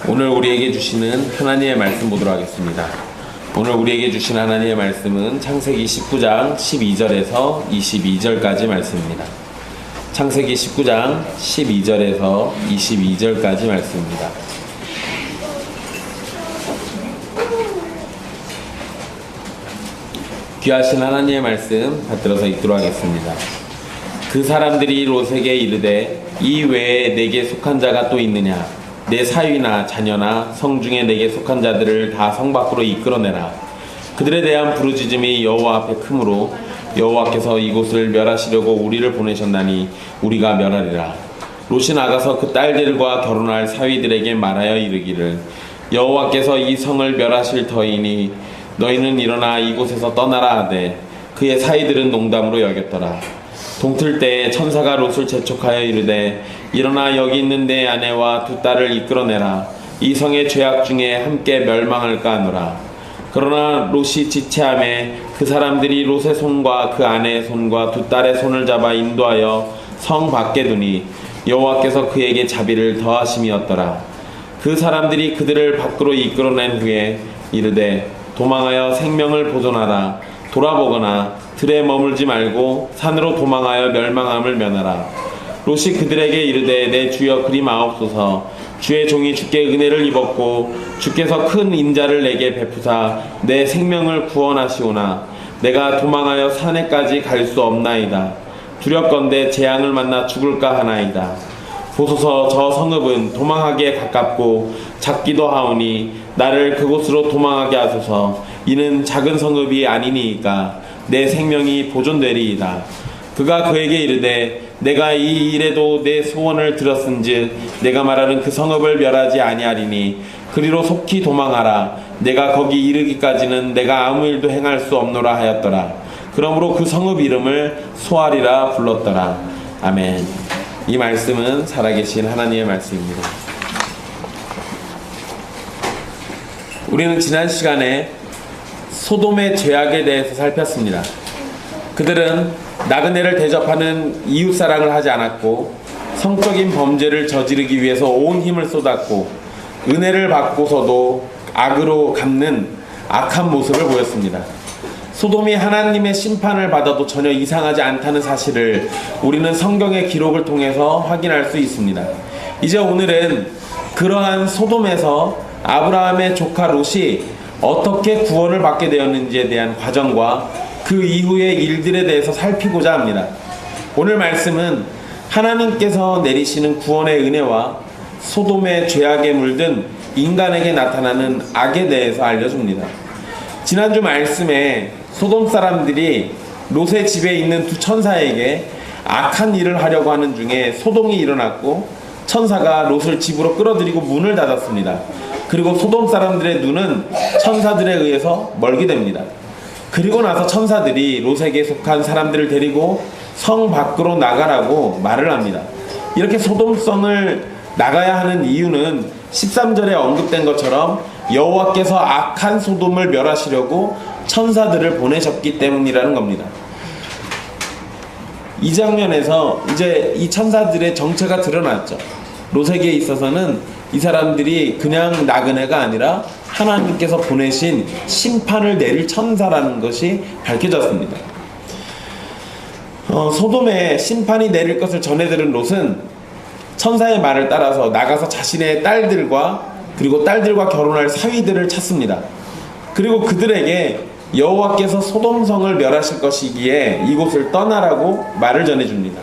오늘 우리에게 주시는 하나님의 말씀 보도록 하겠습니다. 오늘 우리에게 주신 하나님의 말씀은 창세기 19장 12절에서 22절까지 말씀입니다. 창세기 19장 12절에서 22절까지 말씀입니다. 귀하신 하나님의 말씀 받들어서 읽도록 하겠습니다. 그 사람들이 롯에게 이르되 이 외에 내게 속한 자가 또 있느냐? 내 사위나 자녀나 성중에 내게 속한 자들을 다 성 밖으로 이끌어내라. 그들에 대한 부르짖음이 여호와 앞에 크므로 여호와께서 이곳을 멸하시려고 우리를 보내셨나니 우리가 멸하리라. 롯이 나가서 그 딸들과 결혼할 사위들에게 말하여 이르기를 여호와께서 이 성을 멸하실 터이니 너희는 일어나 이곳에서 떠나라 하되 그의 사위들은 농담으로 여겼더라. 동틀 때에 천사가 롯을 재촉하여 이르되 일어나 여기 있는 내 아내와 두 딸을 이끌어내라. 이 성의 죄악 중에 함께 멸망할까 하노라. 그러나 롯이 지체함에 그 사람들이 롯의 손과 그 아내의 손과 두 딸의 손을 잡아 인도하여 성 밖에 두니 여호와께서 그에게 자비를 더하심이었더라. 그 사람들이 그들을 밖으로 이끌어낸 후에 이르되 도망하여 생명을 보존하라. 돌아보거나 들에 머물지 말고 산으로 도망하여 멸망함을 면하라. 롯이 그들에게 이르되 내 주여 그리마옵소서. 주의 종이 주께 은혜를 입었고 주께서 큰 인자를 내게 베푸사 내 생명을 구원하시오나 내가 도망하여 산에까지 갈 수 없나이다. 두렵건대 재앙을 만나 죽을까 하나이다. 보소서 저 성읍은 도망하기에 가깝고 작기도 하오니 나를 그곳으로 도망하게 하소서. 이는 작은 성읍이 아니니이까 내 생명이 보존되리이다. 그가 그에게 이르되 내가 이 일에도 내 소원을 들었은즉 내가 말하는 그 성읍을 멸하지 아니하리니 그리로 속히 도망하라. 내가 거기 이르기까지는 내가 아무 일도 행할 수 없노라 하였더라. 그러므로 그 성읍 이름을 소알이라 불렀더라. 아멘. 이 말씀은 살아계신 하나님의 말씀입니다. 우리는 지난 시간에 소돔의 죄악에 대해서 살폈습니다. 그들은 나그네를 대접하는 이웃사랑을 하지 않았고 성적인 범죄를 저지르기 위해서 온 힘을 쏟았고 은혜를 받고서도 악으로 갚는 악한 모습을 보였습니다. 소돔이 하나님의 심판을 받아도 전혀 이상하지 않다는 사실을 우리는 성경의 기록을 통해서 확인할 수 있습니다. 이제 오늘은 그러한 소돔에서 아브라함의 조카 롯이 어떻게 구원을 받게 되었는지에 대한 과정과 그 이후의 일들에 대해서 살피고자 합니다. 오늘 말씀은 하나님께서 내리시는 구원의 은혜와 소돔의 죄악에 물든 인간에게 나타나는 악에 대해서 알려줍니다. 지난주 말씀에 소돔 사람들이 롯의 집에 있는 두 천사에게 악한 일을 하려고 하는 중에 소동이 일어났고 천사가 롯을 집으로 끌어들이고 문을 닫았습니다. 그리고 소돔 사람들의 눈은 천사들에 의해서 멀게 됩니다. 그리고 나서 천사들이 롯에게 속한 사람들을 데리고 성 밖으로 나가라고 말을 합니다. 이렇게 소돔성을 나가야 하는 이유는 13절에 언급된 것처럼 여호와께서 악한 소돔을 멸하시려고 천사들을 보내셨기 때문이라는 겁니다. 이 장면에서 이제 이 천사들의 정체가 드러났죠. 롯에게 있어서는 이 사람들이 그냥 나그네가 아니라 하나님께서 보내신 심판을 내릴 천사라는 것이 밝혀졌습니다. 소돔에 심판이 내릴 것을 전해 들은 롯은 천사의 말을 따라서 나가서 자신의 딸들과 그리고 딸들과 결혼할 사위들을 찾습니다. 그리고 그들에게 여호와께서 소돔성을 멸하실 것이기에 이곳을 떠나라고 말을 전해줍니다.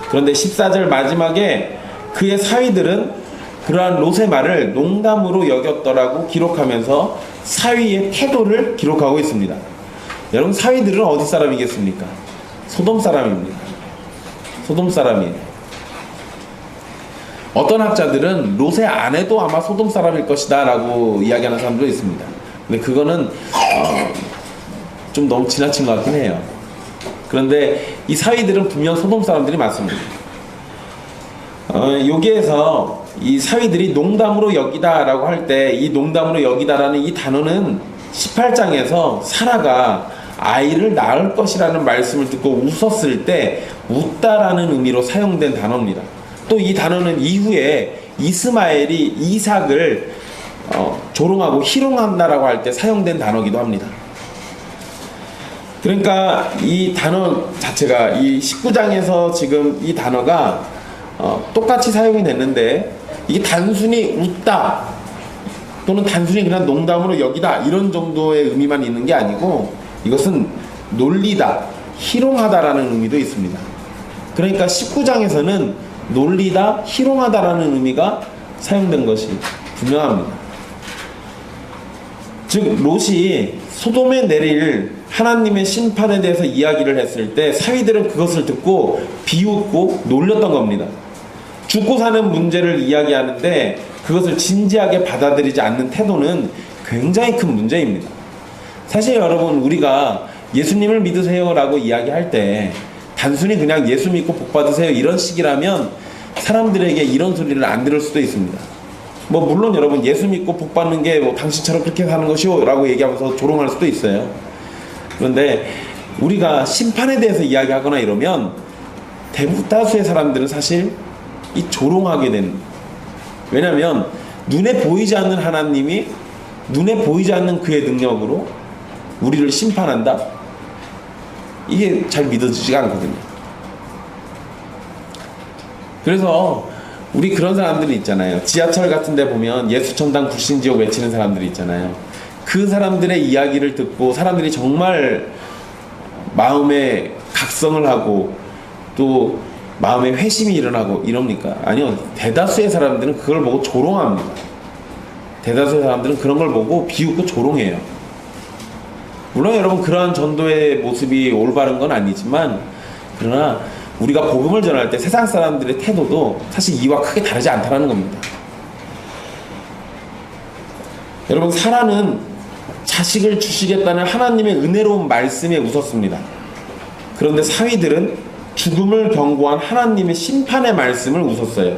그런데 14절 마지막에 그의 사위들은 그러한 롯의 말을 농담으로 여겼더라고 기록하면서 사위의 태도를 기록하고 있습니다. 여러분, 사위들은 어디 사람이겠습니까? 소돔 사람입니다. 소돔 사람이에요. 어떤 학자들은 롯의 아내도 아마 소돔 사람일 것이다 라고 이야기하는 사람도 있습니다. 근데 그거는 좀 너무 지나친 것 같긴 해요. 그런데 이 사위들은 분명 소돔 사람들이 맞습니다. 여기에서 이 사위들이 농담으로 여기다 라고 할 때 이 농담으로 여기다라는 이 단어는 18장에서 사라가 아이를 낳을 것이라는 말씀을 듣고 웃었을 때 웃다라는 의미로 사용된 단어입니다. 또 이 단어는 이후에 이스마엘이 이삭을 조롱하고 희롱한다라고 할 때 사용된 단어이기도 합니다. 그러니까 이 단어 자체가 이 19장에서 지금 이 단어가 똑같이 사용이 됐는데, 이게 단순히 웃다 또는 단순히 그냥 농담으로 여기다 이런 정도의 의미만 있는 게 아니고, 이것은 놀리다, 희롱하다라는 의미도 있습니다. 그러니까 19장에서는 놀리다, 희롱하다라는 의미가 사용된 것이 분명합니다. 즉 롯이 소돔에 내릴 하나님의 심판에 대해서 이야기를 했을 때 사위들은 그것을 듣고 비웃고 놀렸던 겁니다. 죽고 사는 문제를 이야기하는데 그것을 진지하게 받아들이지 않는 태도는 굉장히 큰 문제입니다. 사실 여러분, 우리가 예수님을 믿으세요 라고 이야기할 때 단순히 그냥 예수 믿고 복 받으세요 이런 식이라면 사람들에게 이런 소리를 안 들을 수도 있습니다. 물론 여러분, 예수 믿고 복 받는 게 당신처럼 그렇게 사는 것이오 라고 얘기하면서 조롱할 수도 있어요. 그런데 우리가 심판에 대해서 이야기하거나 이러면 대다수의 사람들은 사실 이 조롱하게 되는, 왜냐하면 눈에 보이지 않는 하나님이 눈에 보이지 않는 그의 능력으로 우리를 심판한다? 이게 잘 믿어지지가 않거든요. 그래서 우리 그런 사람들이 있잖아요. 지하철 같은 데 보면 예수천당 불신지옥 외치는 사람들이 있잖아요. 그 사람들의 이야기를 듣고 사람들이 정말 마음에 각성을 하고 또 마음에 회심이 일어나고 이럽니까? 아니요. 대다수의 사람들은 그걸 보고 조롱합니다. 대다수의 사람들은 그런 걸 보고 비웃고 조롱해요. 물론 여러분, 그러한 전도의 모습이 올바른 건 아니지만, 그러나 우리가 복음을 전할 때 세상 사람들의 태도도 사실 이와 크게 다르지 않다는 겁니다. 여러분, 사라는 자식을 주시겠다는 하나님의 은혜로운 말씀에 웃었습니다. 그런데 사위들은 죽음을 경고한 하나님의 심판의 말씀을 웃었어요.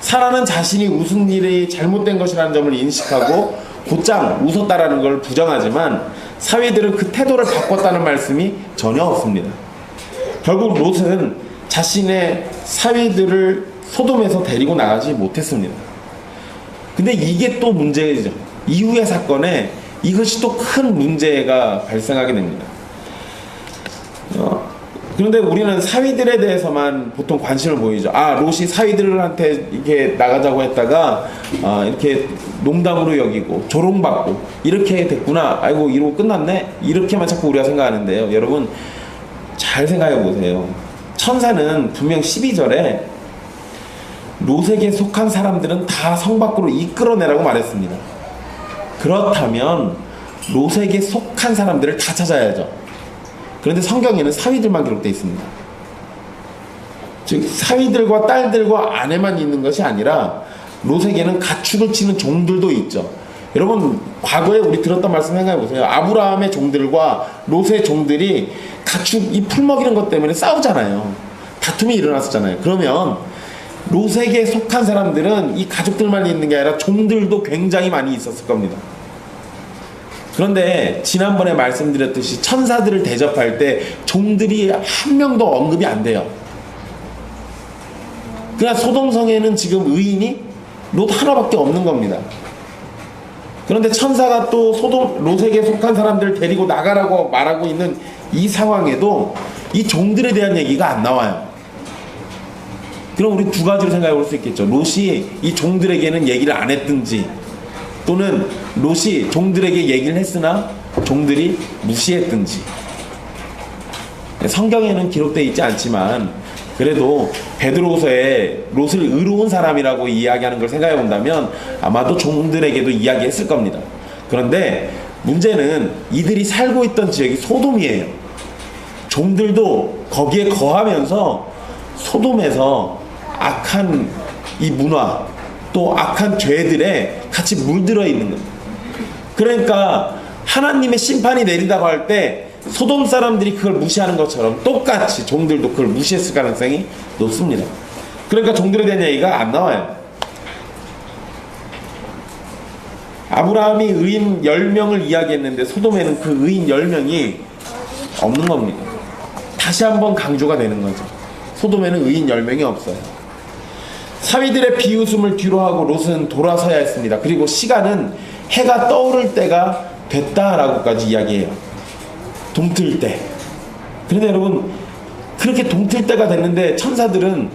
사라는 자신이 웃은 일이 잘못된 것이라는 점을 인식하고 곧장 웃었다라는 걸 부정하지만, 사위들은 그 태도를 바꿨다는 말씀이 전혀 없습니다. 결국 롯은 자신의 사위들을 소돔에서 데리고 나가지 못했습니다. 근데 이게 또 문제죠. 이후의 사건에 이것이 또 큰 문제가 발생하게 됩니다. 그런데 우리는 사위들에 대해서만 보통 관심을 보이죠. 롯이 사위들한테 이렇게 나가자고 했다가 이렇게 농담으로 여기고 조롱받고 이렇게 됐구나, 아이고 이러고 끝났네, 이렇게만 자꾸 우리가 생각하는데요. 여러분, 잘 생각해 보세요. 천사는 분명 12절에 롯에게 속한 사람들은 다 성 밖으로 이끌어내라고 말했습니다. 그렇다면 롯에게 속한 사람들을 다 찾아야죠. 그런데 성경에는 사위들만 기록되어 있습니다. 즉 사위들과 딸들과 아내만 있는 것이 아니라 롯에게는 가축을 치는 종들도 있죠. 여러분, 과거에 우리 들었던 말씀 생각해 보세요. 아브라함의 종들과 롯의 종들이 가축 이 풀 먹이는 것 때문에 싸우잖아요. 다툼이 일어났었잖아요. 그러면 롯에게 속한 사람들은 이 가족들만 있는 게 아니라 종들도 굉장히 많이 있었을 겁니다. 그런데 지난번에 말씀드렸듯이 천사들을 대접할 때 종들이 한 명도 언급이 안 돼요. 그냥 소돔성에는 지금 의인이 롯 하나밖에 없는 겁니다. 그런데 천사가 또 롯에게 속한 사람들을 데리고 나가라고 말하고 있는 이 상황에도 이 종들에 대한 얘기가 안 나와요. 그럼 우리 두 가지로 생각해 볼 수 있겠죠. 롯이 이 종들에게는 얘기를 안 했든지, 또는 롯이 종들에게 얘기를 했으나 종들이 무시했든지. 성경에는 기록되어 있지 않지만 그래도 베드로서에 롯을 의로운 사람이라고 이야기하는 걸 생각해 본다면 아마도 종들에게도 이야기했을 겁니다. 그런데 문제는 이들이 살고 있던 지역이 소돔이에요. 종들도 거기에 거하면서 소돔에서 악한 이 문화, 또 악한 죄들에 같이 물들어 있는 겁니다. 그러니까 하나님의 심판이 내린다고 할 때 소돔 사람들이 그걸 무시하는 것처럼 똑같이 종들도 그걸 무시했을 가능성이 높습니다. 그러니까 종들에 대한 얘기가 안 나와요. 아브라함이 의인 10명을 이야기했는데 소돔에는 그 의인 10명이 없는 겁니다. 다시 한번 강조가 되는 거죠. 소돔에는 의인 10명이 없어요. 사위들의 비웃음을 뒤로하고 롯은 돌아서야 했습니다. 그리고 시간은 해가 떠오를 때가 됐다라고까지 이야기해요. 동틀 때. 그런데 여러분, 그렇게 동틀 때가 됐는데 천사들은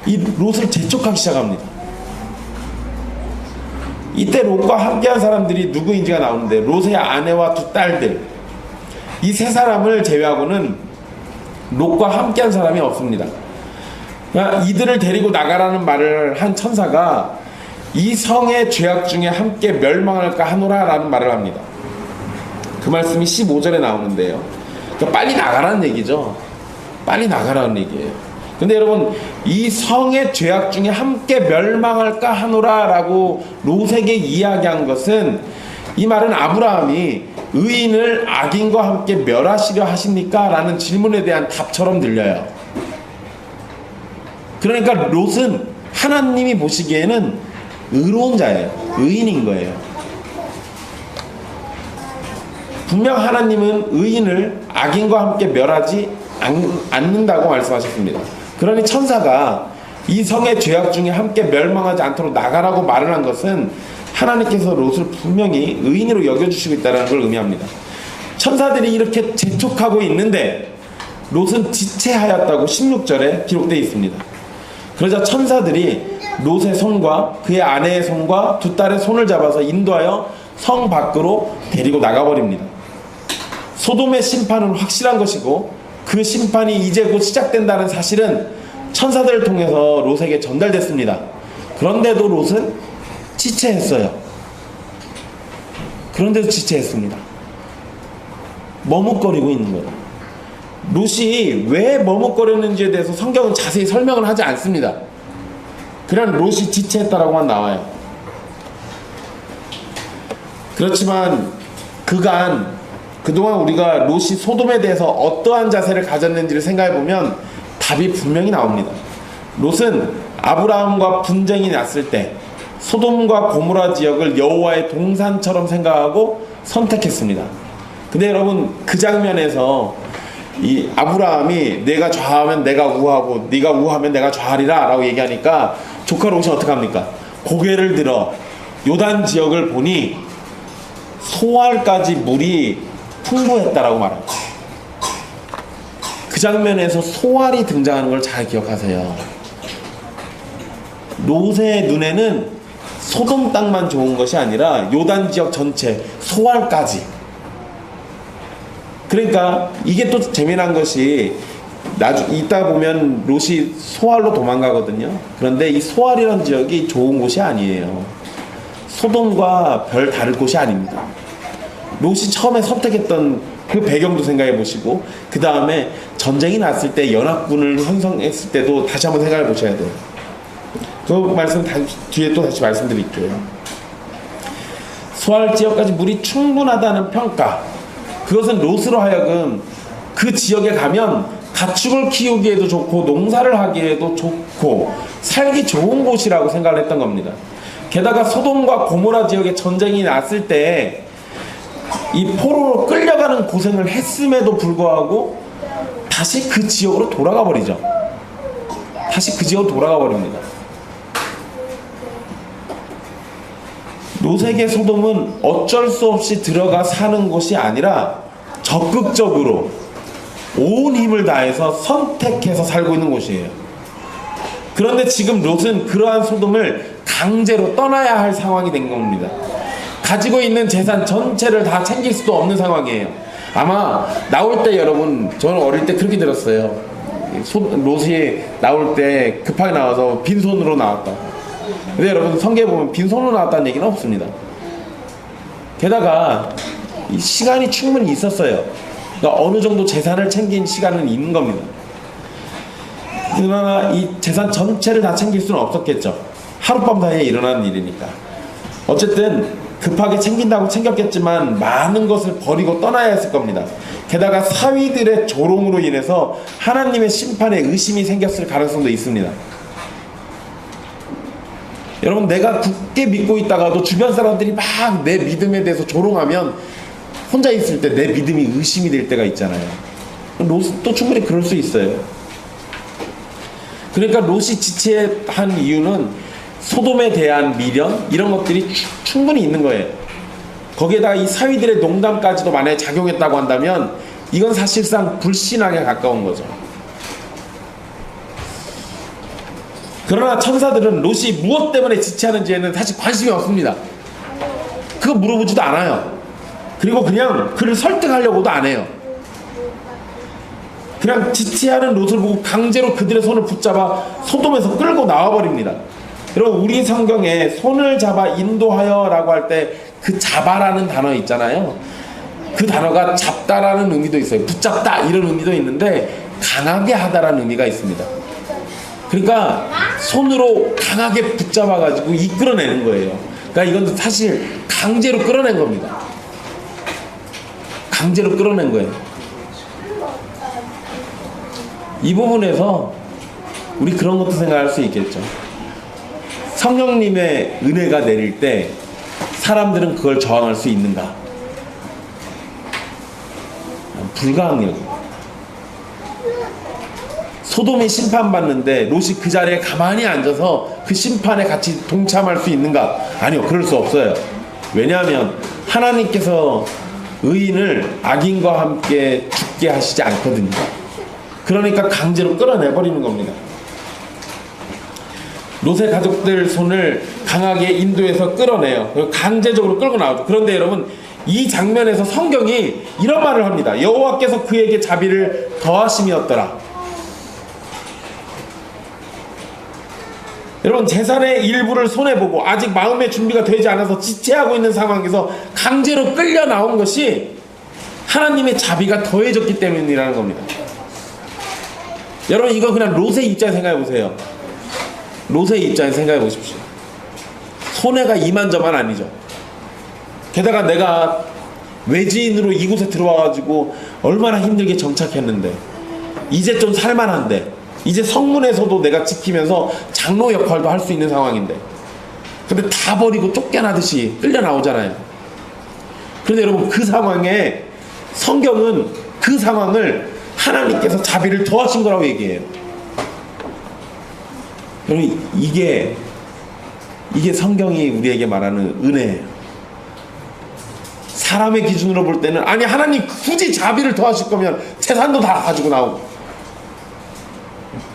이 롯을 재촉하기 시작합니다. 이때 롯과 함께한 사람들이 누구인지가 나오는데 롯의 아내와 두 딸들, 이 세 사람을 제외하고는 롯과 함께한 사람이 없습니다. 그러니까 이들을 데리고 나가라는 말을 한 천사가 이 성의 죄악 중에 함께 멸망할까 하노라 라는 말을 합니다. 그 말씀이 15절에 나오는데요. 그러니까 빨리 나가라는 얘기죠. 빨리 나가라는 얘기예요. 근데 여러분, 이 성의 죄악 중에 함께 멸망할까 하노라 라고 롯에게 이야기한 것은, 이 말은 아브라함이 의인을 악인과 함께 멸하시려 하십니까? 라는 질문에 대한 답처럼 들려요. 그러니까 롯은 하나님이 보시기에는 의로운 자예요. 의인인 거예요. 분명 하나님은 의인을 악인과 함께 멸하지 않는다고 말씀하셨습니다. 그러니 천사가 이 성의 죄악 중에 함께 멸망하지 않도록 나가라고 말을 한 것은 하나님께서 롯을 분명히 의인으로 여겨주시고 있다는 걸 의미합니다. 천사들이 이렇게 재촉하고 있는데 롯은 지체하였다고 16절에 기록되어 있습니다. 그러자 천사들이 롯의 손과 그의 아내의 손과 두 딸의 손을 잡아서 인도하여 성 밖으로 데리고 나가버립니다. 소돔의 심판은 확실한 것이고 그 심판이 이제 곧 시작된다는 사실은 천사들을 통해서 롯에게 전달됐습니다. 그런데도 롯은 지체했어요. 그런데도 지체했습니다. 머뭇거리고 있는 거예요. 롯이 왜 머뭇거렸는지에 대해서 성경은 자세히 설명을 하지 않습니다. 그냥 롯이 지체했다라고만 나와요. 그렇지만 그동안 우리가 롯이 소돔에 대해서 어떠한 자세를 가졌는지를 생각해보면 답이 분명히 나옵니다. 롯은 아브라함과 분쟁이 났을 때 소돔과 고모라 지역을 여호와의 동산처럼 생각하고 선택했습니다. 근데 여러분, 그 장면에서 이 아브라함이 내가 좌하면 내가 우하고 네가 우하면 내가 좌하리라 라고 얘기하니까 조카 롯이 어떻게 합니까? 고개를 들어 요단 지역을 보니 소알까지 물이 풍부했다라고 말합니다. 그 장면에서 소알이 등장하는 걸 잘 기억하세요. 롯의 눈에는 소돔 땅만 좋은 것이 아니라 요단 지역 전체, 소알까지. 그러니까 이게 또 재미난 것이 이따 보면 롯이 소알로 도망가거든요. 그런데 이 소알이라는 지역이 좋은 곳이 아니에요. 소돔과 별 다를 곳이 아닙니다. 롯이 처음에 선택했던 그 배경도 생각해 보시고, 그 다음에 전쟁이 났을 때 연합군을 형성했을 때도 다시 한번 생각해 보셔야 돼요. 그 말씀 뒤에 또 다시 말씀드릴게요. 소알 지역까지 물이 충분하다는 평가, 그것은 롯으로 하여금 그 지역에 가면 가축을 키우기에도 좋고 농사를 하기에도 좋고 살기 좋은 곳이라고 생각을 했던 겁니다. 게다가 소돔과 고모라 지역에 전쟁이 났을 때 이 포로로 끌려가는 고생을 했음에도 불구하고 다시 그 지역으로 돌아가 버리죠. 다시 그 지역으로 돌아가 버립니다. 롯에게 소돔은 어쩔 수 없이 들어가 사는 곳이 아니라 적극적으로 온 힘을 다해서 선택해서 살고 있는 곳이에요. 그런데 지금 롯은 그러한 소돔을 강제로 떠나야 할 상황이 된 겁니다. 가지고 있는 재산 전체를 다 챙길 수도 없는 상황이에요. 아마 나올 때, 여러분, 저는 어릴 때 그렇게 들었어요. 롯이 나올 때 급하게 나와서 빈손으로 나왔다. 근데 여러분, 성경에 보면 빈손으로 나왔다는 얘기는 없습니다. 게다가 시간이 충분히 있었어요. 그러니까 어느 정도 재산을 챙긴 시간은 있는 겁니다. 그러나 이 재산 전체를 다 챙길 수는 없었겠죠. 하룻밤 사이에 일어난 일이니까. 어쨌든 급하게 챙긴다고 챙겼겠지만 많은 것을 버리고 떠나야 했을 겁니다. 게다가 사위들의 조롱으로 인해서 하나님의 심판에 의심이 생겼을 가능성도 있습니다. 여러분, 내가 굳게 믿고 있다가도 주변 사람들이 막 내 믿음에 대해서 조롱하면 혼자 있을 때 내 믿음이 의심이 될 때가 있잖아요. 롯도 충분히 그럴 수 있어요. 그러니까 롯이 지체한 이유는 소돔에 대한 미련 이런 것들이 충분히 있는 거예요. 거기에다가 이 사위들의 농담까지도 만약에 작용했다고 한다면 이건 사실상 불신앙에 가까운 거죠. 그러나 천사들은 롯이 무엇 때문에 지체하는지에는 사실 관심이 없습니다. 그거 물어보지도 않아요. 그리고 그냥 그를 설득하려고도 안 해요. 그냥 지체하는 롯을 보고 강제로 그들의 손을 붙잡아 소돔에서 끌고 나와버립니다. 여러분, 우리 성경에 손을 잡아 인도하여 라고 할 때 그 잡아라는 단어 있잖아요. 그 단어가 잡다라는 의미도 있어요. 붙잡다 이런 의미도 있는데 강하게 하다라는 의미가 있습니다. 그러니까 손으로 강하게 붙잡아가지고 이끌어내는 거예요. 그러니까 이건 사실 강제로 끌어낸 겁니다. 강제로 끌어낸 거예요. 이 부분에서 우리 그런 것도 생각할 수 있겠죠. 성령님의 은혜가 내릴 때 사람들은 그걸 저항할 수 있는가? 불가항력이에요. 소돔이 심판받는데 롯이 그 자리에 가만히 앉아서 그 심판에 같이 동참할 수 있는가? 아니요, 그럴 수 없어요. 왜냐하면 하나님께서 의인을 악인과 함께 죽게 하시지 않거든요. 그러니까 강제로 끌어내버리는 겁니다. 롯의 가족들 손을 강하게 인도해서 끌어내요. 강제적으로 끌고 나오죠. 그런데 여러분, 이 장면에서 성경이 이런 말을 합니다. 여호와께서 그에게 자비를 더하심이었더라. 여러분, 재산의 일부를 손해보고 아직 마음의 준비가 되지 않아서 지체하고 있는 상황에서 강제로 끌려 나온 것이 하나님의 자비가 더해졌기 때문이라는 겁니다. 여러분, 이거 그냥 롯의 입장에서 생각해 보세요. 롯의 입장에서 생각해 보십시오. 손해가 이만저만 아니죠. 게다가 내가 외지인으로 이곳에 들어와가지고 얼마나 힘들게 정착했는데, 이제 좀 살만한데, 이제 성문에서도 내가 지키면서 장로 역할도 할 수 있는 상황인데, 근데 다 버리고 쫓겨나듯이 끌려 나오잖아요. 그런데 여러분, 그 상황에 성경은 그 상황을 하나님께서 자비를 더하신 거라고 얘기해요. 여러분, 이게 성경이 우리에게 말하는 은혜예요. 사람의 기준으로 볼 때는, 아니 하나님 굳이 자비를 더하실 거면 재산도 다 가지고 나오고,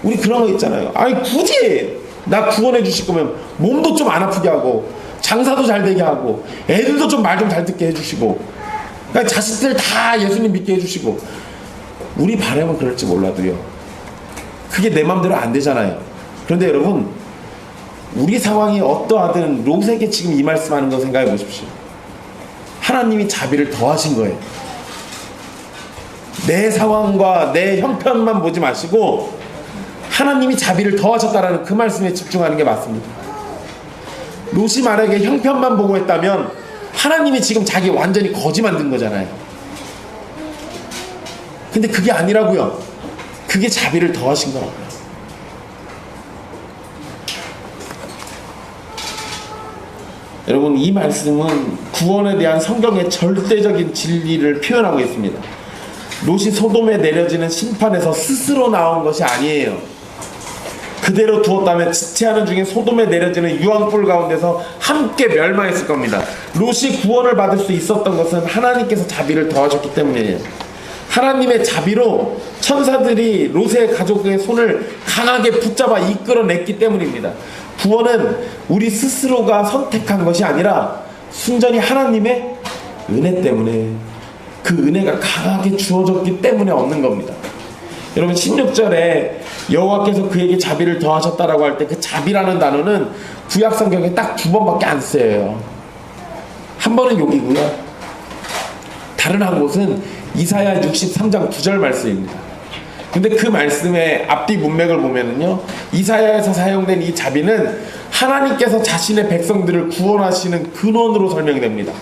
우리 그런 거 있잖아요. 아니 굳이 나 구원해 주실 거면 몸도 좀 안 아프게 하고, 장사도 잘 되게 하고, 애들도 좀 말 좀 잘 듣게 해주시고, 그러니까 자식들 다 예수님 믿게 해주시고. 우리 바람은 그럴지 몰라도요, 그게 내 맘대로 안 되잖아요. 그런데 여러분, 우리 상황이 어떠하든 롯에게 지금 이 말씀하는 거 생각해 보십시오. 하나님이 자비를 더하신 거예요. 내 상황과 내 형편만 보지 마시고 하나님이 자비를 더하셨다라는 그 말씀에 집중하는 게 맞습니다. 롯이 만약에 형편만 보고 했다면 하나님이 지금 자기 완전히 거지 만든 거잖아요. 근데 그게 아니라고요. 그게 자비를 더하신 거라고요. 여러분, 이 말씀은 구원에 대한 성경의 절대적인 진리를 표현하고 있습니다. 롯이 소돔에 내려지는 심판에서 스스로 나온 것이 아니에요. 그대로 두었다면 지체하는 중에 소돔에 내려지는 유황불 가운데서 함께 멸망했을 겁니다. 롯이 구원을 받을 수 있었던 것은 하나님께서 자비를 더하셨기 때문이에요. 하나님의 자비로 천사들이 롯의 가족의 손을 강하게 붙잡아 이끌어냈기 때문입니다. 구원은 우리 스스로가 선택한 것이 아니라 순전히 하나님의 은혜 때문에, 그 은혜가 강하게 주어졌기 때문에 얻는 겁니다. 여러분, 16절에 여호와께서 그에게 자비를 더하셨다라고 할 때 그 자비라는 단어는 구약 성경에 딱 2번밖에 안 쓰여요. 한 번은 여기고요, 다른 한 곳은 이사야 63장 9절 말씀입니다. 근데 그 말씀의 앞뒤 문맥을 보면은요, 이사야에서 사용된 이 자비는 하나님께서 자신의 백성들을 구원하시는 근원으로 설명됩니다.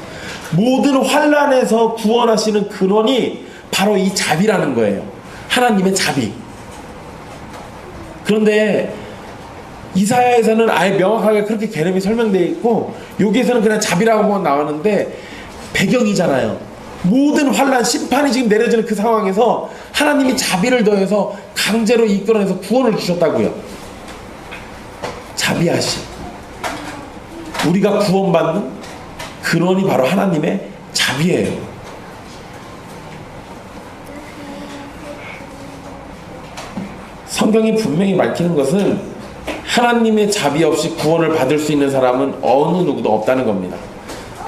모든 환난에서 구원하시는 근원이 바로 이 자비라는 거예요. 하나님의 자비. 그런데 이사야에서는 아예 명확하게 그렇게 개념이 설명되어 있고, 여기에서는 그냥 자비라고만 나왔는데 배경이잖아요. 모든 환난, 심판이 지금 내려지는 그 상황에서 하나님이 자비를 더해서 강제로 이끌어내서 구원을 주셨다고요. 자비하심, 우리가 구원받는 근원이 바로 하나님의 자비예요. 성경이 분명히 밝히는 것은 하나님의 자비 없이 구원을 받을 수 있는 사람은 어느 누구도 없다는 겁니다.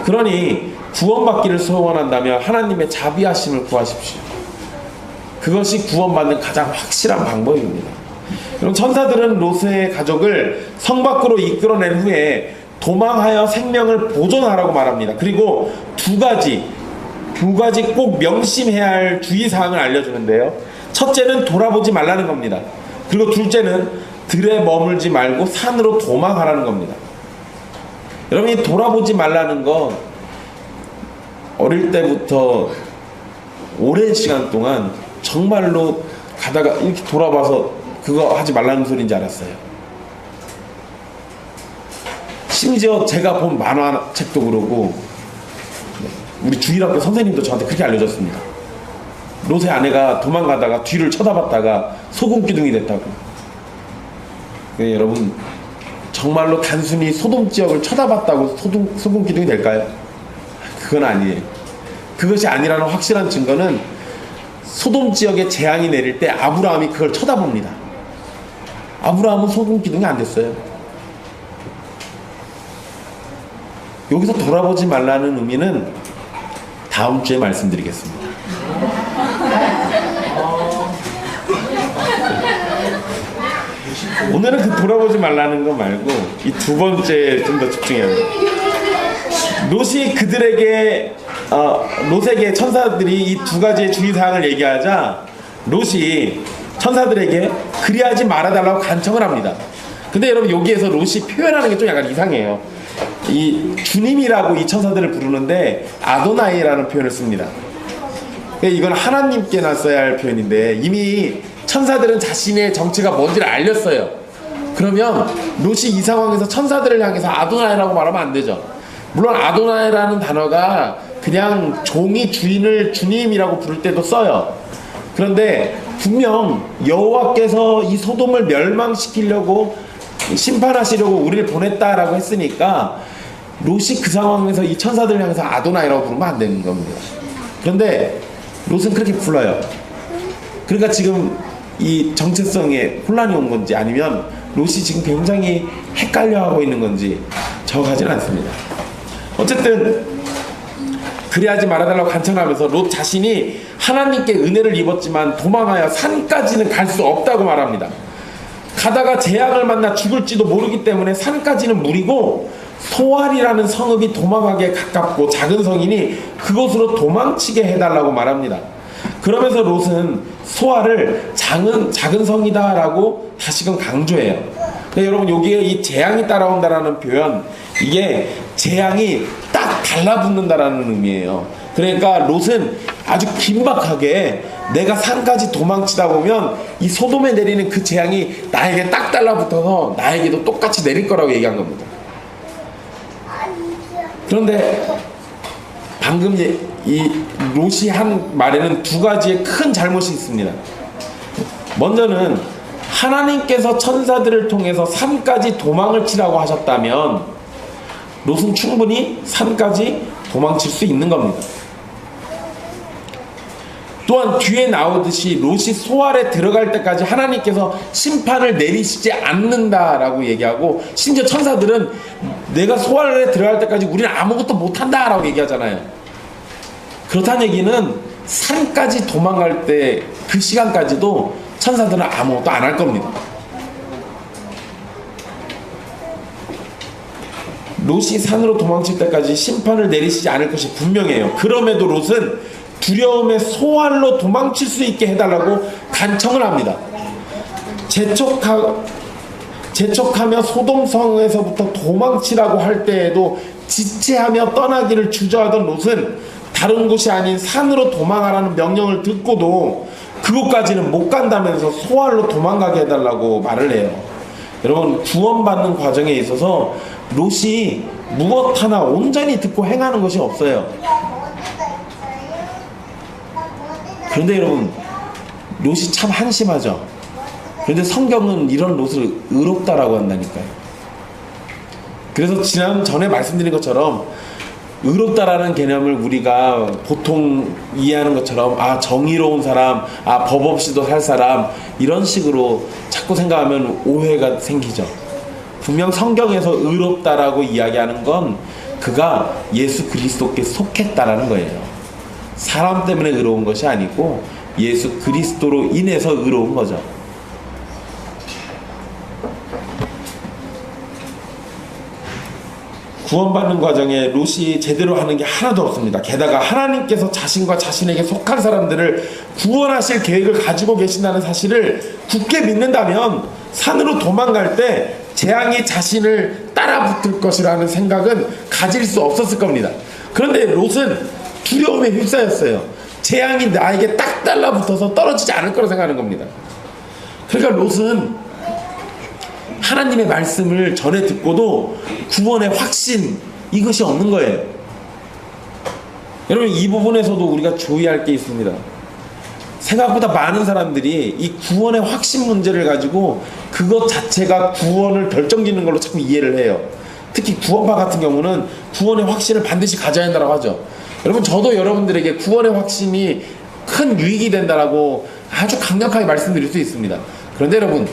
그러니 구원받기를 소원한다면 하나님의 자비하심을 구하십시오. 그것이 구원받는 가장 확실한 방법입니다. 그럼 천사들은 롯의 가족을 성 밖으로 이끌어낸 후에 도망하여 생명을 보존하라고 말합니다. 그리고 두 가지 꼭 명심해야 할 주의사항을 알려주는데요. 첫째는 돌아보지 말라는 겁니다. 그리고 둘째는 들에 머물지 말고 산으로 도망하라는 겁니다. 여러분, 이 돌아보지 말라는 건 어릴 때부터 오랜 시간 동안 정말로 가다가 이렇게 돌아봐서 그거 하지 말라는 소리인지 알았어요. 심지어 제가 본 만화책도 그러고 우리 주일학교 선생님도 저한테 그렇게 알려줬습니다. 롯의 아내가 도망가다가 뒤를 쳐다봤다가 소금기둥이 됐다고. 네, 여러분, 정말로 단순히 소돔 지역을 쳐다봤다고 소금기둥이 될까요? 그건 아니에요. 그것이 아니라는 확실한 증거는 소돔 지역에 재앙이 내릴 때 아브라함이 그걸 쳐다봅니다. 아브라함은 소금기둥이 안 됐어요. 여기서 돌아보지 말라는 의미는 다음 주에 말씀드리겠습니다. 오늘은 그 돌아보지 말라는 거 말고 이 두 번째에 좀 더 집중해야 합니다. 롯이 그들에게 롯에게 천사들이 이 두 가지의 주의사항을 얘기하자 롯이 천사들에게 그리하지 말아달라고 간청을 합니다. 근데 여러분, 여기에서 롯이 표현하는 게 좀 약간 이상해요. 이 주님이라고 이 천사들을 부르는데 아도나이라는 표현을 씁니다. 이건 하나님께나 써야 할 표현인데 이미 천사들은 자신의 정체가 뭔지를 알렸어요. 그러면 롯이 이 상황에서 천사들을 향해서 아도나이라고 말하면 안 되죠. 물론 아도나이라는 단어가 그냥 종이 주인을 주님이라고 부를 때도 써요. 그런데 분명 여호와께서 이 소돔을 멸망시키려고 심판하시려고 우리를 보냈다라고 했으니까 롯이 그 상황에서 이 천사들을 향해서 아도나이라고 부르면 안 되는 겁니다. 그런데 롯은 그렇게 불러요. 그러니까 지금 이 정체성에 혼란이 온 건지 아니면 롯이 지금 굉장히 헷갈려하고 있는 건지 정확하지는 않습니다. 어쨌든 그리하지 말아달라고 간청하면서 롯 자신이 하나님께 은혜를 입었지만 도망하여 산까지는 갈 수 없다고 말합니다. 가다가 재앙을 만나 죽을지도 모르기 때문에 산까지는 무리고 소알이라는 성읍이 도망하기에 가깝고 작은 성이니 그곳으로 도망치게 해달라고 말합니다. 그러면서 롯은 소알을 작은 성이다 라고 다시금 강조해요. 그러니까 여러분, 여기에 이 재앙이 따라온다라는 표현, 이게 재앙이 딱 달라붙는다라는 의미예요. 그러니까 롯은 아주 긴박하게 내가 산까지 도망치다 보면 이 소돔에 내리는 그 재앙이 나에게 딱 달라붙어서 나에게도 똑같이 내릴 거라고 얘기한 겁니다. 그런데 방금 이 롯이 한 말에는 두 가지의 큰 잘못이 있습니다. 먼저는 하나님께서 천사들을 통해서 산까지 도망을 치라고 하셨다면 롯은 충분히 산까지 도망칠 수 있는 겁니다. 또한 뒤에 나오듯이 롯이 소알에 들어갈 때까지 하나님께서 심판을 내리시지 않는다라고 얘기하고, 심지어 천사들은 내가 소알에 들어갈 때까지 우리는 아무것도 못한다라고 얘기하잖아요. 그렇다는 얘기는 산까지 도망갈 때 그 시간까지도 천사들은 아무것도 안 할 겁니다. 롯이 산으로 도망칠 때까지 심판을 내리시지 않을 것이 분명해요. 그럼에도 롯은 두려움의 소알로 도망칠 수 있게 해달라고 간청을 합니다. 재촉하며 소돔성에서부터 도망치라고 할 때에도 지체하며 떠나기를 주저하던 롯은 다른 곳이 아닌 산으로 도망하라는 명령을 듣고도 그곳까지는 못 간다면서 소알로 도망가게 해달라고 말을 해요. 여러분, 구원받는 과정에 있어서 롯이 무엇 하나 온전히 듣고 행하는 것이 없어요. 그런데 여러분, 롯이 참 한심하죠. 그런데 성경은 이런 롯을 의롭다라고 한다니까요. 그래서 전에 말씀드린 것처럼 의롭다라는 개념을 우리가 보통 이해하는 것처럼 정의로운 사람, 법 없이도 살 사람, 이런 식으로 자꾸 생각하면 오해가 생기죠. 분명 성경에서 의롭다라고 이야기하는 건 그가 예수 그리스도께 속했다라는 거예요. 사람 때문에 의로운 것이 아니고 예수 그리스도로 인해서 의로운 거죠. 구원받는 과정에 롯이 제대로 하는 게 하나도 없습니다. 게다가 하나님께서 자신과 자신에게 속한 사람들을 구원하실 계획을 가지고 계신다는 사실을 굳게 믿는다면 산으로 도망갈 때 재앙이 자신을 따라붙을 것이라는 생각은 가질 수 없었을 겁니다. 그런데 롯은 두려움에 휩싸였어요. 재앙이 나에게 딱 달라붙어서 떨어지지 않을 거라고 생각하는 겁니다. 그러니까 롯은 하나님의 말씀을 전에 듣고도 구원의 확신, 이것이 없는 거예요. 여러분, 이 부분에서도 우리가 주의할 게 있습니다. 생각보다 많은 사람들이 이 구원의 확신 문제를 가지고 그것 자체가 구원을 결정짓는 걸로 자꾸 이해를 해요. 특히 구원파 같은 경우는 구원의 확신을 반드시 가져야 한다고 하죠. 여러분, 저도 여러분들에게 구원의 확신이 큰 유익이 된다라고 아주 강력하게 말씀드릴 수 있습니다. 그런데 여러분,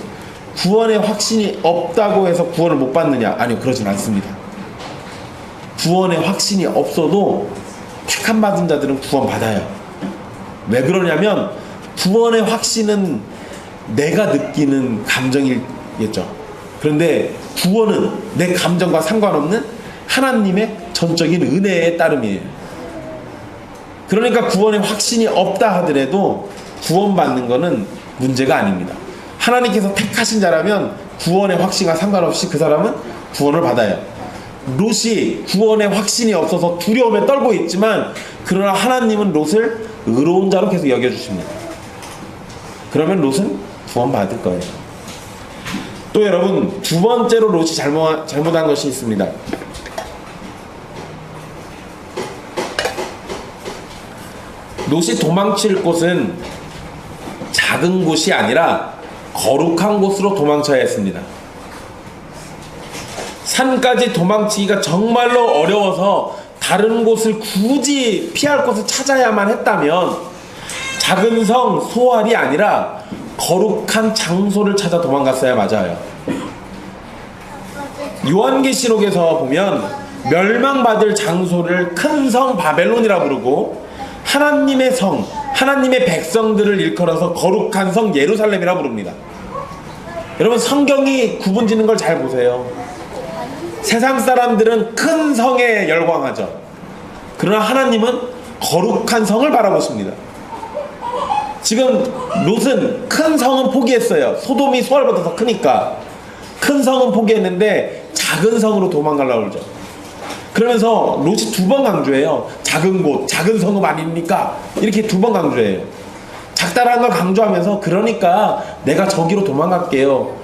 구원의 확신이 없다고 해서 구원을 못 받느냐? 아니요, 그러진 않습니다. 구원의 확신이 없어도 택함받은 자들은 구원 받아요. 왜 그러냐면 구원의 확신은 내가 느끼는 감정이겠죠. 그런데 구원은 내 감정과 상관없는 하나님의 전적인 은혜의 따름이에요. 그러니까 구원의 확신이 없다 하더라도 구원받는 것은 문제가 아닙니다. 하나님께서 택하신 자라면 구원의 확신과 상관없이 그 사람은 구원을 받아요. 롯이 구원의 확신이 없어서 두려움에 떨고 있지만 그러나 하나님은 롯을 의로운 자로 계속 여겨주십니다. 그러면 롯은 구원받을 거예요. 또 여러분, 두 번째로 롯이 잘못한 것이 있습니다. 롯이 도망칠 곳은 작은 곳이 아니라 거룩한 곳으로 도망쳐야 했습니다. 산까지 도망치기가 정말로 어려워서 다른 곳을 굳이 피할 곳을 찾아야만 했다면 작은 성 소알이 아니라 거룩한 장소를 찾아 도망갔어야 맞아요. 요한계시록에서 보면 멸망받을 장소를 큰 성 바벨론이라 부르고 하나님의 성, 하나님의 백성들을 일컬어서 거룩한 성 예루살렘이라 부릅니다. 여러분, 성경이 구분짓는 걸 잘 보세요. 세상 사람들은 큰 성에 열광하죠. 그러나 하나님은 거룩한 성을 바라보십니다. 지금 롯은 큰 성은 포기했어요. 소돔이 소알보다 더 크니까 큰 성은 포기했는데 작은 성으로 도망가려고 그러죠. 그러면서 롯이 두 번 강조해요. 작은 곳, 작은 성읍 아닙니까? 이렇게 두 번 강조해요. 작다라는 걸 강조하면서 그러니까 내가 저기로 도망갈게요.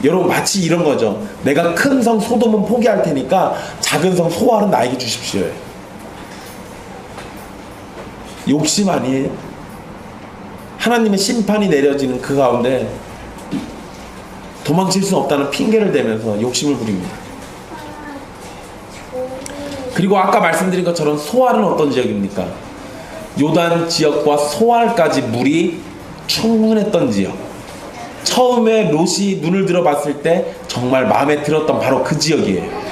여러분, 마치 이런 거죠. 내가 큰 성 소돔은 포기할 테니까 작은 성 소알은 나에게 주십시오. 욕심 아니에요? 하나님의 심판이 내려지는 그 가운데 도망칠 수 없다는 핑계를 대면서 욕심을 부립니다. 그리고 아까 말씀드린 것처럼 소알은 어떤 지역입니까? 요단 지역과 소알까지 물이 충분했던 지역. 처음에 롯이 눈을 들어봤을 때 정말 마음에 들었던 바로 그 지역이에요.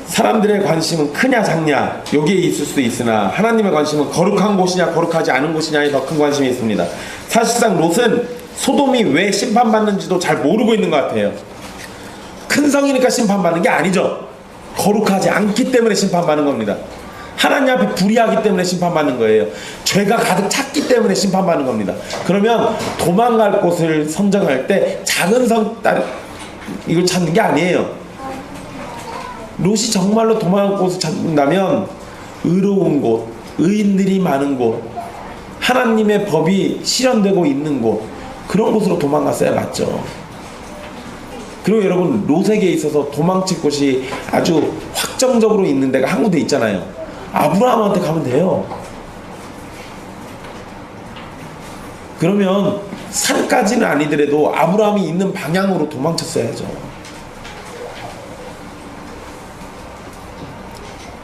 사람들의 관심은 크냐 작냐 여기에 있을 수 있으나 하나님의 관심은 거룩한 곳이냐 거룩하지 않은 곳이냐에 더 큰 관심이 있습니다. 사실상 롯은 소돔이 왜 심판받는지도 잘 모르고 있는 것 같아요. 큰 성이니까 심판받는 게 아니죠. 거룩하지 않기 때문에 심판받는 겁니다. 하나님 앞에 불의하기 때문에 심판받는 거예요. 죄가 가득 찼기 때문에 심판받는 겁니다. 그러면 도망갈 곳을 선정할 때 작은 성 이걸 찾는 게 아니에요. 롯이 정말로 도망갈 곳을 찾는다면 의로운 곳, 의인들이 많은 곳, 하나님의 법이 실현되고 있는 곳, 그런 곳으로 도망갔어야 맞죠. 그리고 여러분, 롯에게 있어서 도망칠 곳이 아주 확정적으로 있는 데가 한 군데 있잖아요. 아브라함한테 가면 돼요. 그러면 산까지는 아니더라도 아브라함이 있는 방향으로 도망쳤어야죠.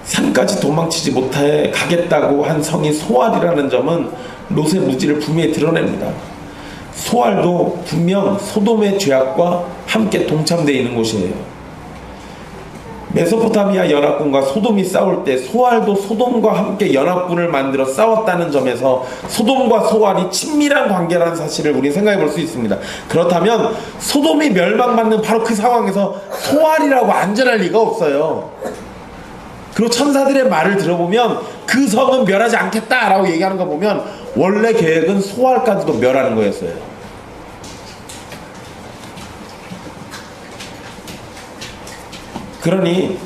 산까지 도망치지 못해 가겠다고 한 성이 소알이라는 점은 롯의 무지를 분명히 드러냅니다. 소알도 분명 소돔의 죄악과 함께 동참되어 있는 곳이에요. 메소포타미아 연합군과 소돔이 싸울 때 소알도 소돔과 함께 연합군을 만들어 싸웠다는 점에서 소돔과 소알이 친밀한 관계라는 사실을 우리는 생각해 볼 수 있습니다. 그렇다면 소돔이 멸망받는 바로 그 상황에서 소알이라고 안전할 리가 없어요. 그리고 천사들의 말을 들어보면 그 성은 멸하지 않겠다라고 얘기하는 거 보면 원래 계획은 소알까지도 멸하는 거였어요. 그러니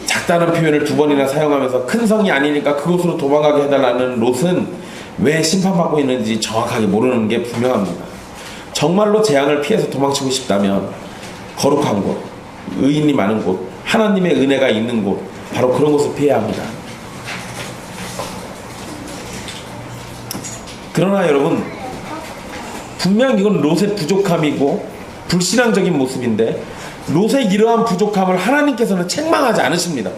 작다는 표현을 두 번이나 사용하면서 큰 성이 아니니까 그곳으로 도망가게 해달라는 롯은 왜 심판받고 있는지 정확하게 모르는 게 분명합니다. 정말로 재앙을 피해서 도망치고 싶다면 거룩한 곳, 의인이 많은 곳, 하나님의 은혜가 있는 곳, 바로 그런 곳을 피해야 합니다. 그러나 여러분, 분명 이건 롯의 부족함이고 불신앙적인 모습인데 롯의 이러한 부족함을 하나님께서는 책망하지 않으십니다.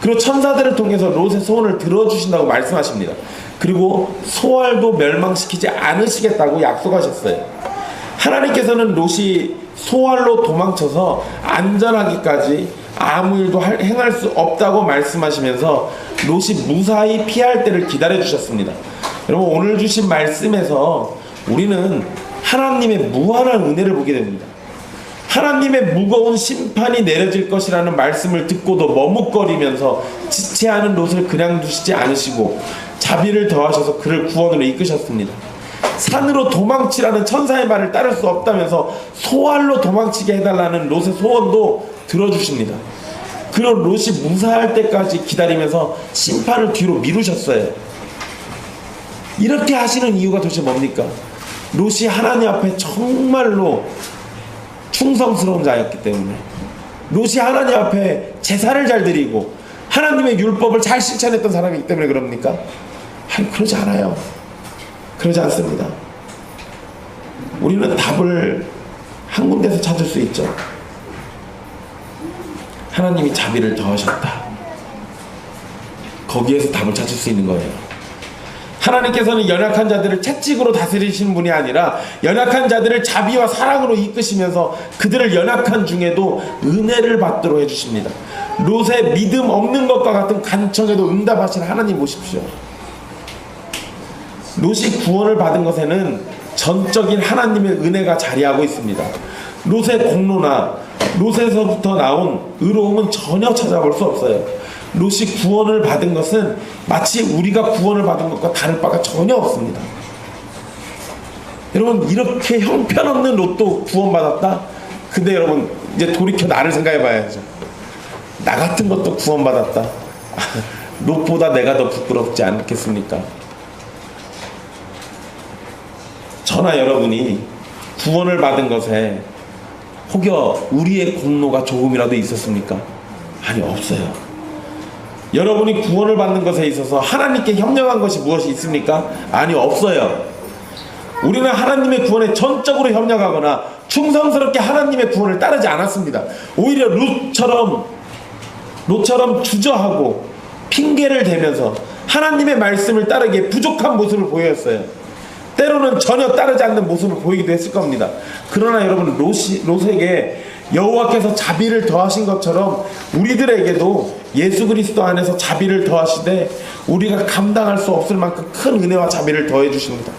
그리고 천사들을 통해서 롯의 소원을 들어주신다고 말씀하십니다. 그리고 소알도 멸망시키지 않으시겠다고 약속하셨어요. 하나님께서는 롯이 소알로 도망쳐서 안전하기까지 아무 일도 행할 수 없다고 말씀하시면서 롯이 무사히 피할 때를 기다려주셨습니다. 여러분, 오늘 주신 말씀에서 우리는 하나님의 무한한 은혜를 보게 됩니다. 하나님의 무거운 심판이 내려질 것이라는 말씀을 듣고도 머뭇거리면서 지체하는 롯을 그냥 두시지 않으시고 자비를 더하셔서 그를 구원으로 이끄셨습니다. 산으로 도망치라는 천사의 말을 따를 수 없다면서 소알로 도망치게 해달라는 롯의 소원도 들어주십니다. 그리고 롯이 무사할 때까지 기다리면서 심판을 뒤로 미루셨어요. 이렇게 하시는 이유가 도대체 뭡니까? 롯이 하나님 앞에 정말로 충성스러운 자였기 때문에, 롯이 하나님 앞에 제사를 잘 드리고 하나님의 율법을 잘 실천했던 사람이기 때문에 그럽니까? 아니, 그러지 않아요. 그러지 않습니다. 우리는 답을 한 군데서 찾을 수 있죠. 하나님이 자비를 더하셨다. 거기에서 답을 찾을 수 있는 거예요. 하나님께서는 연약한 자들을 채찍으로 다스리시는 분이 아니라 연약한 자들을 자비와 사랑으로 이끄시면서 그들을 연약한 중에도 은혜를 받도록 해주십니다. 롯의 믿음 없는 것과 같은 간청에도 응답하시는 하나님 보십시오. 롯이 구원을 받은 것에는 전적인 하나님의 은혜가 자리하고 있습니다. 롯의 공로나 롯에서부터 나온 의로움은 전혀 찾아볼 수 없어요. 롯이 구원을 받은 것은 마치 우리가 구원을 받은 것과 다를 바가 전혀 없습니다. 여러분, 이렇게 형편없는 롯도 구원받았다? 근데 여러분, 이제 돌이켜 나를 생각해 봐야죠. 나 같은 것도 구원받았다. 롯보다 내가 더 부끄럽지 않겠습니까? 저나 여러분이 구원을 받은 것에 혹여 우리의 공로가 조금이라도 있었습니까? 아니, 없어요. 여러분이 구원을 받는 것에 있어서 하나님께 협력한 것이 무엇이 있습니까? 아니, 없어요. 우리는 하나님의 구원에 전적으로 협력하거나 충성스럽게 하나님의 구원을 따르지 않았습니다. 오히려 롯처럼 주저하고 핑계를 대면서 하나님의 말씀을 따르기에 부족한 모습을 보였어요. 때로는 전혀 따르지 않는 모습을 보이기도 했을 겁니다. 그러나 여러분, 롯에게 여호와께서 자비를 더하신 것처럼 우리들에게도 예수 그리스도 안에서 자비를 더하시되 우리가 감당할 수 없을 만큼 큰 은혜와 자비를 더해 주십니다.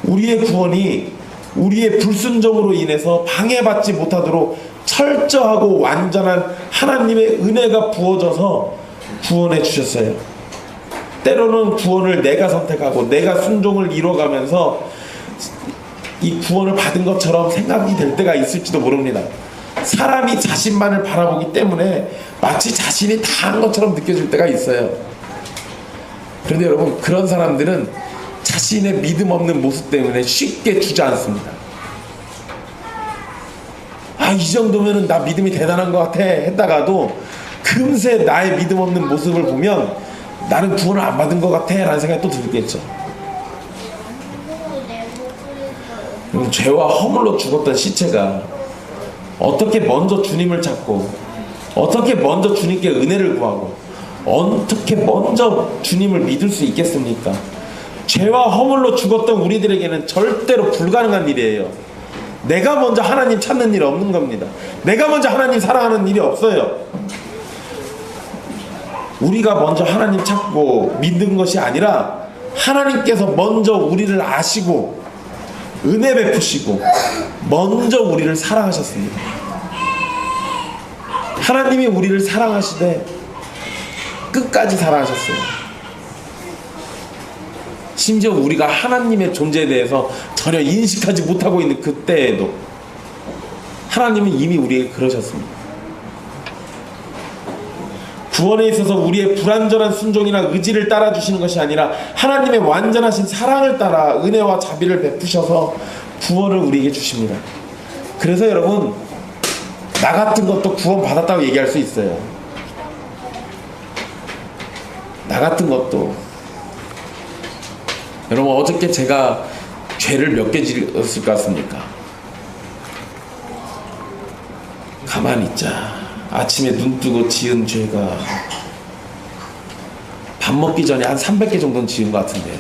우리의 구원이 우리의 불순종으로 인해서 방해받지 못하도록 철저하고 완전한 하나님의 은혜가 부어져서 구원해 주셨어요. 때로는 구원을 내가 선택하고 내가 순종을 이뤄가면서 이 구원을 받은 것처럼 생각이 될 때가 있을지도 모릅니다. 사람이 자신만을 바라보기 때문에 마치 자신이 다 한 것처럼 느껴질 때가 있어요. 그런데 여러분, 그런 사람들은 자신의 믿음 없는 모습 때문에 쉽게 주저앉습니다. 아, 이 정도면은 나 믿음이 대단한 것 같아 했다가도 금세 나의 믿음 없는 모습을 보면 나는 구원을 안 받은 것 같아 라는 생각이 또 들겠죠. 여러분, 죄와 허물로 죽었던 시체가 어떻게 먼저 주님을 찾고, 어떻게 먼저 주님께 은혜를 구하고, 어떻게 먼저 주님을 믿을 수 있겠습니까? 죄와 허물로 죽었던 우리들에게는 절대로 불가능한 일이에요. 내가 먼저 하나님 찾는 일이 없는 겁니다. 내가 먼저 하나님 사랑하는 일이 없어요. 우리가 먼저 하나님 찾고 믿는 것이 아니라 하나님께서 먼저 우리를 아시고 은혜 베푸시고 먼저 우리를 사랑하셨습니다. 하나님이 우리를 사랑하시되 끝까지 사랑하셨어요. 심지어 우리가 하나님의 존재에 대해서 전혀 인식하지 못하고 있는 그때에도 하나님은 이미 우리에게 그러셨습니다. 구원에 있어서 우리의 불완전한 순종이나 의지를 따라주시는 것이 아니라 하나님의 완전하신 사랑을 따라 은혜와 자비를 베푸셔서 구원을 우리에게 주십니다. 그래서 여러분, 나 같은 것도 구원 받았다고 얘기할 수 있어요. 나 같은 것도. 여러분, 어저께 제가 죄를 몇 개 지었을 것 같습니까? 가만히 있자. 아침에 눈 뜨고 지은 죄가 밥 먹기 전에 한 300개 정도는 지은 것 같은데요.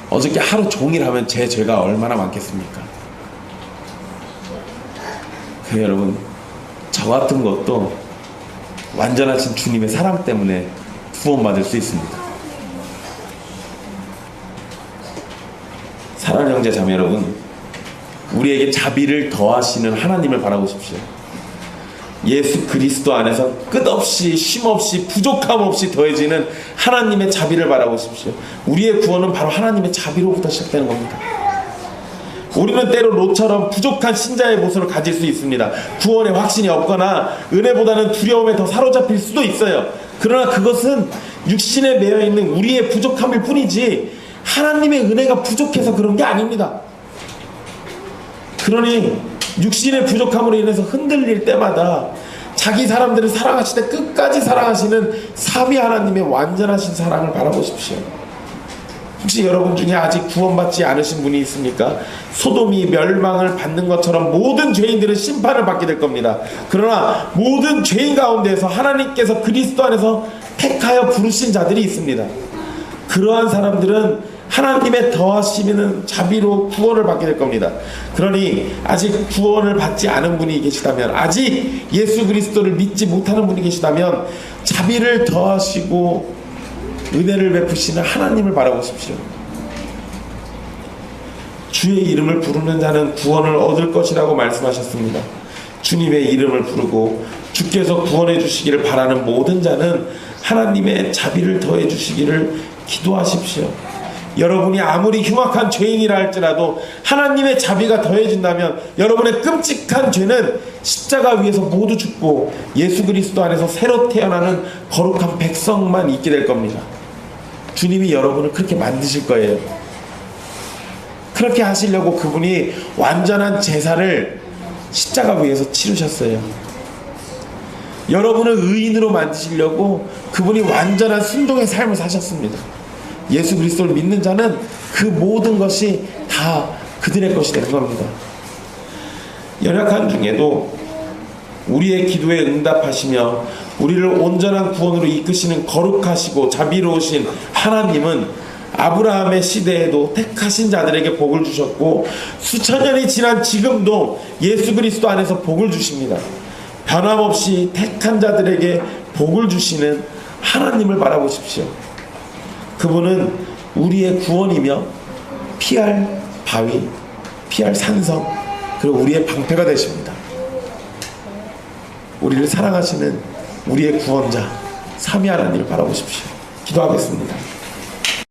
어저께 하루 종일 하면 제 죄가 얼마나 많겠습니까? 그 여러분, 저 같은 것도 완전하신 주님의 사랑 때문에 구원받을 수 있습니다. 사랑하는 형제 자매 여러분, 우리에게 자비를 더하시는 하나님을 바라보십시오. 예수 그리스도 안에서 끝없이 쉼없이 부족함 없이 더해지는 하나님의 자비를 바라보십시오. 우리의 구원은 바로 하나님의 자비로부터 시작되는 겁니다. 우리는 때로 롯처럼 부족한 신자의 모습을 가질 수 있습니다. 구원의 확신이 없거나 은혜보다는 두려움에 더 사로잡힐 수도 있어요. 그러나 그것은 육신에 매여있는 우리의 부족함일 뿐이지 하나님의 은혜가 부족해서 그런 게 아닙니다. 그러니 육신의 부족함으로 인해서 흔들릴 때마다 자기 사람들을 사랑하실 때 끝까지 사랑하시는 삼위 하나님의 완전하신 사랑을 바라보십시오. 혹시 여러분 중에 아직 구원받지 않으신 분이 있습니까? 소돔이 멸망을 받는 것처럼 모든 죄인들은 심판을 받게 될 겁니다. 그러나 모든 죄인 가운데에서 하나님께서 그리스도 안에서 택하여 부르신 자들이 있습니다. 그러한 사람들은 하나님의 더하시는 자비로 구원을 받게 될 겁니다. 그러니 아직 구원을 받지 않은 분이 계시다면, 아직 예수 그리스도를 믿지 못하는 분이 계시다면 자비를 더하시고 은혜를 베푸시는 하나님을 바라보십시오. 주의 이름을 부르는 자는 구원을 얻을 것이라고 말씀하셨습니다. 주님의 이름을 부르고 주께서 구원해 주시기를 바라는 모든 자는 하나님의 자비를 더해 주시기를 기도하십시오. 여러분이 아무리 흉악한 죄인이라 할지라도 하나님의 자비가 더해진다면 여러분의 끔찍한 죄는 십자가 위에서 모두 죽고 예수 그리스도 안에서 새로 태어나는 거룩한 백성만 있게 될 겁니다. 주님이 여러분을 그렇게 만드실 거예요. 그렇게 하시려고 그분이 완전한 제사를 십자가 위에서 치르셨어요. 여러분을 의인으로 만드시려고 그분이 완전한 순종의 삶을 사셨습니다. 예수 그리스도를 믿는 자는 그 모든 것이 다 그들의 것이 되는 겁니다. 연약한 중에도 우리의 기도에 응답하시며 우리를 온전한 구원으로 이끄시는 거룩하시고 자비로우신 하나님은 아브라함의 시대에도 택하신 자들에게 복을 주셨고 수천 년이 지난 지금도 예수 그리스도 안에서 복을 주십니다. 변함없이 택한 자들에게 복을 주시는 하나님을 바라보십시오. 그분은 우리의 구원이며 피할 바위, 피할 산성, 그리고 우리의 방패가 되십니다. 우리를 사랑하시는 우리의 구원자 삼위 하나님을 바라보십시오. 기도하겠습니다.